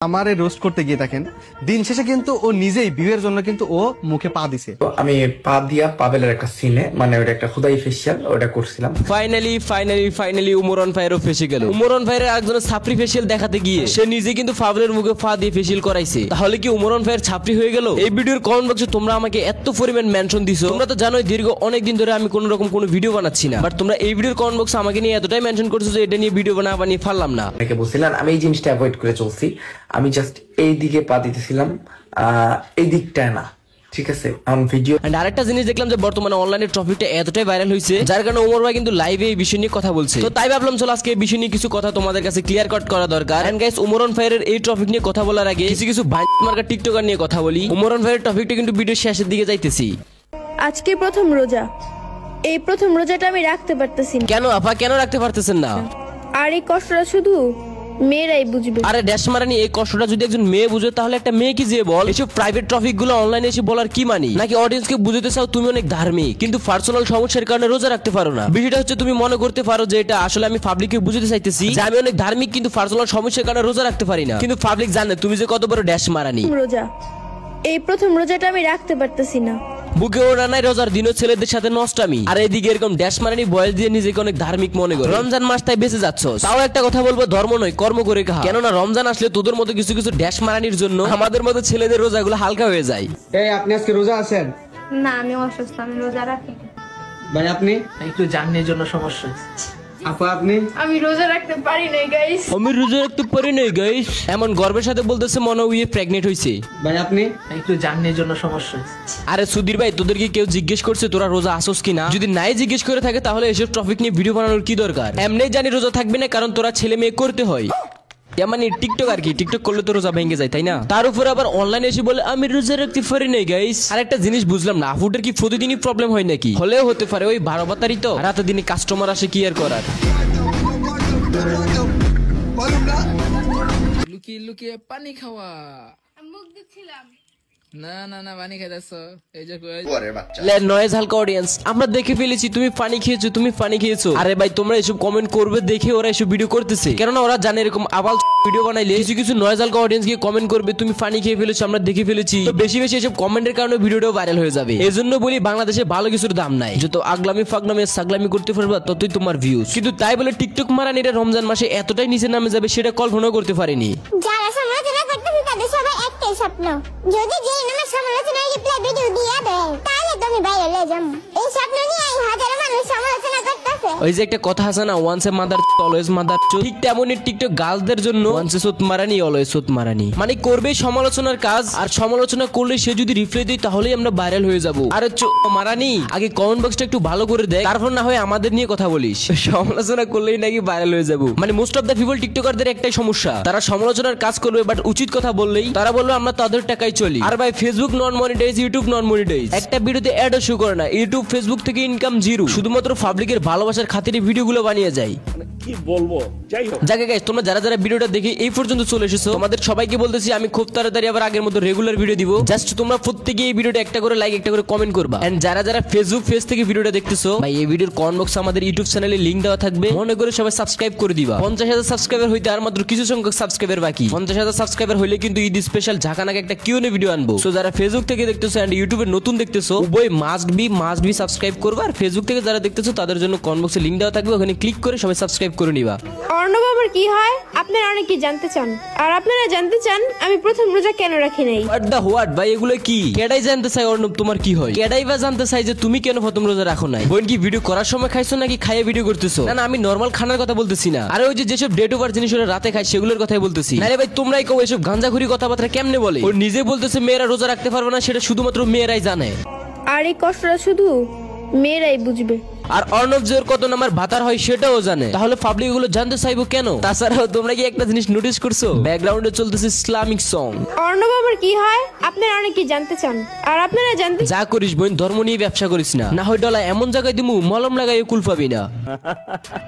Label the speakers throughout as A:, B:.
A: আমারে রোস্ট করতে গিয়ে দেখেন দিন শেষে কিন্তু ও নিজেই ভিউয়ের জন্য কিন্তু ও মুখে পা দিছে।
B: আমি পা দিয়া পাবেলের একটা সিনে মানে ওটা একটা খুদাই ফেশিয়াল ওটা করছিলাম।
C: ফাইনালি উমরান ভাইয়েরও ফেসে গেল। উমরান ভাইয়ের একজনের ছাপরি ফেশিয়াল দেখাতে গিয়ে সে নিজে কিন্তু পাবেলের মুখে পা দিয়ে ফেশিয়াল করাইছে। তাহলে কি উমরান ভাইয়ের ছাপরি হয়ে গেল? এই ভিডিওর কমেন্ট বক্সে তোমরা আমাকে এত পরিমাণ মেনশন দিছো। তোমরা তো জানোই দীর্ঘ অনেক দিন ধরে আমি কোনো রকম কোনো ভিডিও বানাচ্ছি না, বাট তোমরা এই ভিডিওর কমেন্ট বক্সে আমাকে নিয়ে এতটাই মেনশন করছো যে এটা নিয়ে ভিডিও বানিয়ে পারলাম না।
B: অনেকে বলছিলেন আমি এই জিনিসটা অ্যাভয়েড করে চলছি, আমি জাস্ট এই দিকে পা দিতেছিলাম, এই দিকটায় না, ঠিক আছে। এখন ভিডিও
C: এন্ড আরেকটা জিনিস দেখলাম যে বর্তমানে অনলাইনে টপিকটা এতটাই ভাইরাল হয়েছে যার কারণে ওমর ভাই কিন্তু লাইভে এই বিষয় নিয়ে কথা বলছে। তো তাই ভাবলাম চলো আজকে এই বিষয় নিয়ে কিছু কথা তোমাদের কাছে ক্লিয়ার কাট করা দরকার। এন্ড গাইস উমরান ভাইয়ের এই টপিক নিয়ে কথা বলার আগে কিছু মার্কা টিকটকার নিয়ে কথা বলি। উমরান ভাইয়ের টপিকটা কিন্তু ভিডিওর শেষের দিকে যাইতেছি।
D: আজকে প্রথম রোজা, এই প্রথম রোজাটা আমি রাখতে পারতেছি না।
C: কেন আপা, কেন রাখতে পারতেছেন না?
D: আর এই কষ্টটা শুধু মেয়েরাই বুঝবে।
C: আরে ড্যাশ মারানি, এই কষ্টটা যদি একজন মেয়ে বুঝে তাহলে একটা মেয়ে কি যে বল এসব প্রাইভেট টপিক গুলো অনলাইনে এসে বলার কি মানি? নাকি অডিয়েন্সকে বুঝতে চাও তুমি অনেক ধার্মিক কিন্তু পার্সোনাল সমস্যার কারণে রোজা রাখতে পারো না? বিষয়টা হচ্ছে তুমি মনে করতে পারো যে এটা আসলে আমি পাবলিককে বুঝতে চাইতেছি যে আমি অনেক ধার্মিক কিন্তু পার্সোনাল সমস্যার কারণে রোজা রাখতে পারি না, কিন্তু পাবলিক জানে তুমি যে কত বড় ড্যাশ মারানি।
D: রোজা, এই প্রথম রোজাটা আমি রাখতে পারতেছি না।
C: বুকে ওরা নাই রোজার দিনও ছেলেদের সাথে নষ্টামি, আর এদিকে এরকম ড্যাশ মারানি বয়স দিয়ে নিজেকে অনেক ধার্মিক মনে করে রমজান মাস তাই বেঁচে যাচ্ছ। তাও একটা কথা বলবো, ধর্ম নয় কর্ম করে খা। কেননা রমজান আসলে তোদের মতো কিছু ড্যাশ মারানির জন্য আমাদের মতো ছেলেদের রোজাগুলো হালকা হয়ে যায়।
A: এই আপনি আজকে রোজা আছেন?
E: না, আমি অসুস্থ, আমি রোজা রাখি।
A: ভাই আপনি?
F: একটু জার্নির জন্য সমস্যা।
A: আপা আপনি?
E: আমি রোজা রাখতে পারি না গাইস।
C: আমি রোজা রাখতে পারি না গাইস, এমন গর্বের সাথে বলতেছে মনে উইয়ে প্রেগনেন্ট হইছে।
A: ভাই আপনি?
F: একটু জার্নির জন্য সমস্যা।
C: আরে সুধীর ভাই, তোদেরকে কেউ জিজ্ঞেস করছে তোরা রোজা আসোস কিনা? যদি নাই জিজ্ঞেস করে থাকে তাহলে এসব টপিক নিয়ে ভিডিও বানানোর কি দরকার? এমনিই জানি রোজা থাকবে না, কারণ তোরা ছেলে মেয়ে করতে হয়। মানে টিকটক আর কি, টিকটক করলে তো রোজা ভেঙে যায় তাই না? তার উপর আবার অনলাইনে এসে বলে আমি রোজা রাখতে পারি না গাইস। আর একটা জিনিস বুঝলাম না, আপুটার কি প্রতিদিনই প্রবলেম হয় নাকি? হলেও হতে পারে, ওই 12 বাতারি তো রাতে দিনে কাস্টমার আসে, কি আর করার।
F: লুকিয়ে লুকিয়ে পানি খাওয়া।
E: মুখ দিচ্ছিলাম।
F: না না না, পানি খাইতেছ এই যে
C: নয়েজ হালকা অডিয়েন্স, আমরা দেখে ফেলেছি তুমি পানি খেয়েছো, তুমি পানি খেয়েছো। আরে ভাই তোমরা এসব কমেন্ট করবে দেখে ওরা এসব ভিডিও করতেছে, কেননা ওরা জানে এরকম আবাল ভিডিও বানাইলে কিছু নয়েজ হালকা অডিয়েন্স গিয়ে কমেন্ট করবে তুমি পানি খেয়ে ফেলেছো, আমরা দেখে ফেলেছি। তো বেশি এসব কমেন্টের কারণে ভিডিওটাও ভাইরাল হয়ে যাবে। এই জন্য বলি বাংলাদেশে ভালো কিছুর দাম নাই, যত আগলামি ফাগলামি সাগলামি করতে পারবা ততই তোমার ভিউজ। কিন্তু তাই বলে টিকটক মারানিরা রমজান মাসে এতটাই নিচে নামে যাবে সেটা কল্পনা করতে পারিনি।
G: যারা সমালোচনা করতেছে তাদের সবাই একটাই স্বপ্ন, যদি যে নামে সমালোচনার রিপ্লাই ভিডিও দিয়ে দেয় তাহলে তুমি ভাইরাল হয়ে যাবে। এই স্বপ্ন নিয়ে হাজারো মানুষ সমালোচনা করতেছে।
C: ওই যে একটা কথা আছে না, once a mother always mother, ঠিক তেমনই টিকটক গার্লদের জন্য ওয়ান্স এ সুত মারানি অলওয়েজ সুত মারানি। মানে করবে সমালোচনার কাজ, আর সমালোচনা করলে সে যদি রিপ্লাই দেয় তাহলেই আমরা ভাইরাল হয়ে যাব। আরে মারানি, আগে কমেন্ট বক্সটা একটু ভালো করে দেখ, তারপর না হয় আমাদের নিয়ে কথা বলিস। সমালোচনা করলেই নাকি ভাইরাল হয়ে যাব। মানে মোস্ট অফ দ্য পিপল টিকটকারদের একটাই সমস্যা, তারা সমালোচনার কাজ করবে বাট উচিত কথা বললেই তারা বলবে আমরা তাদের টাকায় চলি। আর ভাই ফেসবুক নন মনিটাইজ, ইউটিউব নন মনিটাইজ, একটা ভিডিওতে অ্যাডও শো করে না, ইউটিউব ফেসবুক থেকে ইনকাম জিরো, শুধুমাত্র পাবলিকের ভালোবাসার খাতিরে ভিডিওগুলো বানিয়ে যায়।
H: কি বলবো, যাই হোক
C: জায়গা গাইস, তোমরা যারা যারা ভিডিওটা দেখে এই পর্যন্ত চলে এসেছো তোমাদের সবাইকে বলতেছি আমি খুব তাড়াতাড়ি আবার আগের মতো রেগুলার ভিডিও দিব। জাস্ট তোমরা প্রত্যেকে এই ভিডিওটা একটা করে লাইক একটা করে কমেন্ট করবা। এন্ড যারা যারা ফেসবুক পেজ থেকে ভিডিওটা দেখতেছো ভাই, এই ভিডিওর কমেন্ট বক্সে আমাদের ইউটিউব চ্যানেলে লিংক দেওয়া থাকবে, মনে করে সবাই সাবস্ক্রাইব করে দিবা। 50,000 সাবস্ক্রাইবার হইতে আর মাত্র কিছু সংখ্যক সাবস্ক্রাইবার বাকি। 50,000 সাবস্ক্রাইবার হইলে কিন্তু ঈদ স্পেশাল ঝাঁকানাকে একটা কিউএনএ ভিডিও আনবো। সো যারা ফেসবুক থেকে দেখতেছো এন্ড ইউটিউবে নতুন দেখতেছো উভয় মাস্ট বি সাবস্ক্রাইব করবা। আর ফেসবুক থেকে যারা দেখতেছো তাদের জন্য কমেন্ট বক্সে লিংক দেওয়া থাকবে, ওখানে ক্লিক করে সবাই সাবস্ক্রাইব করে নিবা।
D: অর্ণব আবার কি হয় আপনারা অনেকে জানতে চান, আর আপনারা জানতে চান আমি প্রথম রোজা কেন রাখি নাই।
C: হোয়াট ভাই, এগুলো কি? কেডাই জানতে চাই অর্ণব তোমার কি হয়? কেডাই বা জানতে চাই যে তুমি কেন প্রথম রোজা রাখো নাই? বোন কি ভিডিও করার সময় খাইছো নাকি খাইয়ে ভিডিও করতেছো? না আমি নরমাল খানার কথা বলতেছি না, আরে ওই যে যেসব ডেট ওভার জিনিস ওরা রাতে খায় সেগুলোর কথাই বলতেছি। আরে ভাই তোমরাই কেউ এসব গাঁজাখুরি কথাবার্তা কেমনে বলে? ও নিজে বলতেছে মেয়েরা রোজা রাখতে পারবে না, সেটা শুধুমাত্র মেয়েরাই জানে।
D: আর এই কষ্টটা শুধু মেয়েরাই বুঝবে।
C: আর অর্ণব জোর কত নাম্বার ভাতার হয় সেটাও জানে, তাহলে পাবলিক এগুলো জানতে চাইবো কেন? তাছাড়াও তোমরা কি একটা জিনিস নোটিস করছো, ব্যাকগ্রাউন্ডে চলতেছে ইসলামিক সং।
D: অর্ণব আবার কি হয় আপনারা অনেকে জানতে চান, আর আপনারা জানতে
C: যা করিস বোন ধর্ম নিয়ে ব্যবসা করিস না, না হয় ডলা এমন জায়গায় দিমু মলম লাগাই কুল পাবি না।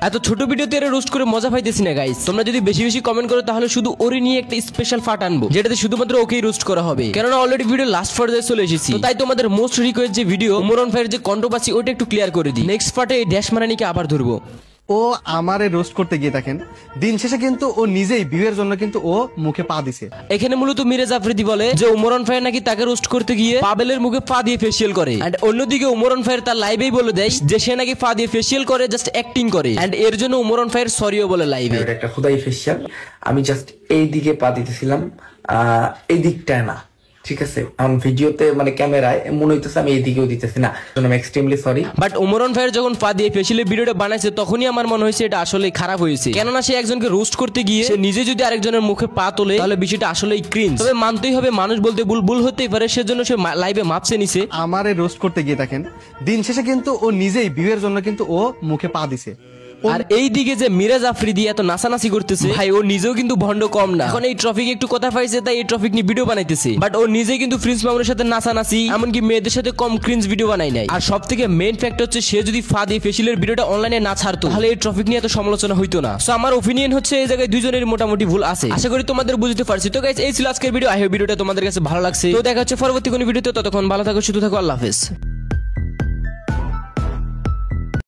C: এত ছোট ভিডিওতে এর রোস্ট করে মজা পাইতেছি না গাইস। তোমরা যদি বেশি বেশি কমেন্ট করো তাহলে শুধু ওরে নিয়ে একটা স্পেশাল পার্ট আনবো, যেটাতে শুধুমাত্র ওকেই রোস্ট করা হবে, কেননা অলরেডি ভিডিও লাস্ট পর্যায়ে চলে এসেছি। তাই তোমাদের মোস্ট রিকোয়েস্ট যে ভিডিও উমরান ভাইয়ের যে কন্ট্রোভার্সি ওটা একটু ক্লিয়ার করে দিই। নেক্সট পার্টে এই ড্যাশ মারানিকে আবার ধরবো।
A: ও আমারে রোস্ট করতে গিয়ে দেখেন দিন শেষে কিন্তু ও নিজেই ভিউয়ের জন্য কিন্তু ও মুখে পা দিছে।
C: এখানে মূলত মিরাজ আফ্রিদি বলে যে ওমরান ফায়ার নাকি তাকে রোস্ট করতে গিয়ে পাবেলের মুখে পা দিয়ে ফেসিয়াল করে, এন্ড অন্যদিকে ওমরান ফায়ার তার লাইভেই বলে দেয় যে সে নাকি পা দিয়ে ফেসিয়াল করে, জাস্ট অ্যাক্টিং করে, এন্ড এর জন্য ওমরান ফায়ার সরিও বলে লাইভে।
B: এটা একটা খুদাই ফেসিয়াল, আমি জাস্ট এই দিকে পা দিতেছিলাম, এই দিকটায় না, ঠিক আছে। এখন ভিডিওতে মানে ক্যামেরায় মনে হইতেছে আমি এই দিকেও দিতেছি না, আমি extremely sorry.
C: But Omran fire যখন পা দিয়ে ফেসিয়ালের ভিডিওটা বানাইছে তখনই আমার মনে হয়েছে এটা আসলে খারাপ হয়েছে, কেননা সে একজনকে রোস্ট করতে গিয়ে সে নিজে যদি আরেকজনের মুখে পা তোলে তাহলে বিষয়টা আসলেই ক্রিঞ্জ। তবে মানতেই হবে মানুষ বলতে ভুল হতেই পারে, সেজন্য সে লাইভে মাপছে নিছে।
A: আমারে রোস্ট করতে গিয়ে দেখেন দিন শেষে কিন্তু ও নিজেই ভিউয়ের জন্য কিন্তু ও মুখে পা দিছে।
C: আর এই দিকে যে মিরাজ আফ্রিদি এত নাচানাচি করতেছে, ভাই ও নিজেও কিন্তু ভন্ড কম না। এখন এই ট্রফিক একটু কথা পাইছে তাই এই ট্রফিক নিয়ে ভিডিও বানাইতেছে, বাট ও নিজে কিন্তু প্রিন্স মামুনের সাথে নাচানাচি এমনকি মেয়েদের সাথে কম ক্রিঞ্জ ভিডিও বানাই নাই। আর সব থেকে মেইন ফ্যাক্ট হচ্ছে সে যদি ফা দিয়ে ফেসিলের ভিডিওটা অনলাইনে না ছাড়তো তাহলে এই ট্রফিক নিয়ে এত সমালোচনা হইতো না। সো আমার ওপিনিয়ন হচ্ছে এই জায়গায় দুইজনের মোটামুটি ভুল আছে। আশা করি তোমাদের বুঝতে পারছি। তো গাইস এই ছিল আজকের ভিডিও। আই হোপ ভিডিওটা তোমাদের কাছে ভালো লাগছে। তো দেখা হচ্ছে পরবর্তী কোনো ভিডিওতে, ততক্ষণ ভালো থাকো, সুস্থ থাকো, আল্লাহ হাফেজ।